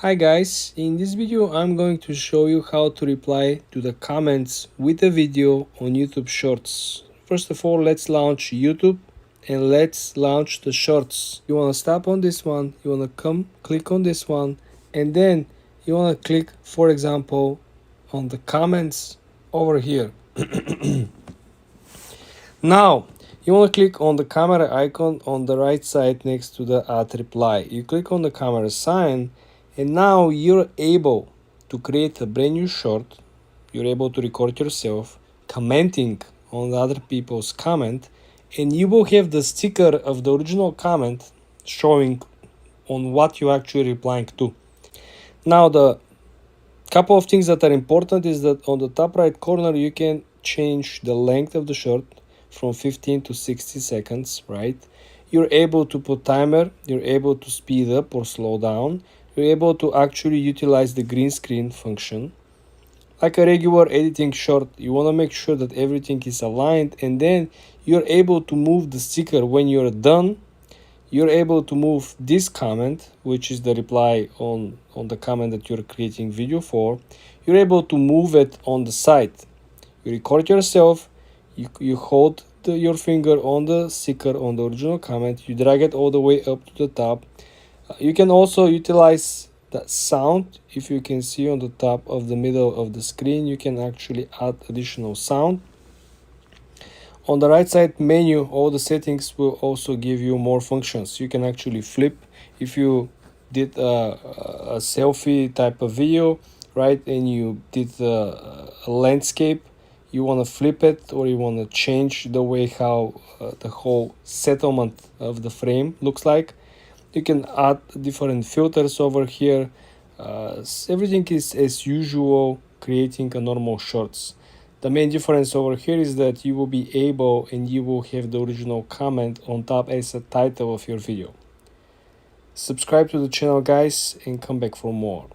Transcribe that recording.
Hi guys, in this video I'm going to show you how to reply to the comments with a video on YouTube Shorts. First of all, let's launch YouTube and let's launch the Shorts. You want to stop on this one, you want to click on this one, and then you want to click, for example, on the comments over here. Now, you want to click on the camera icon on the right side next to the add reply. You click on the camera sign, and now you're able to create a brand new short. You're able to record yourself commenting on other people's comment, and you will have the sticker of the original comment showing on what you're actually replying to. Now, the couple of things that are important is that on the top right corner you can change the length of the short from 15 to 60 seconds, right? You're able to put timer, you're able to speed up or slow down, you're able to actually utilize the green screen function. Like a regular editing short, you want to make sure that everything is aligned, and then you're able to move the sticker when you're done. You're able to move this comment, which is the reply on the comment that you're creating video for. You're able to move it on the side. You record yourself, you hold your finger on the sticker on the original comment, you drag it all the way up to the top. You can also utilize that sound. If you can see on the top of the middle of the screen, you can actually add additional sound. On the right side menu, all the settings will also give you more functions. You can actually flip if you did a selfie type of video, right, and you did a landscape, you want to flip it, or you want to change the way how the whole settlement of the frame looks like. You can add different filters over here. Everything is as usual, creating a normal shorts. The main difference over here is that you will be able and you will have the original comment on top as a title of your video. Subscribe to the channel, guys, and come back for more.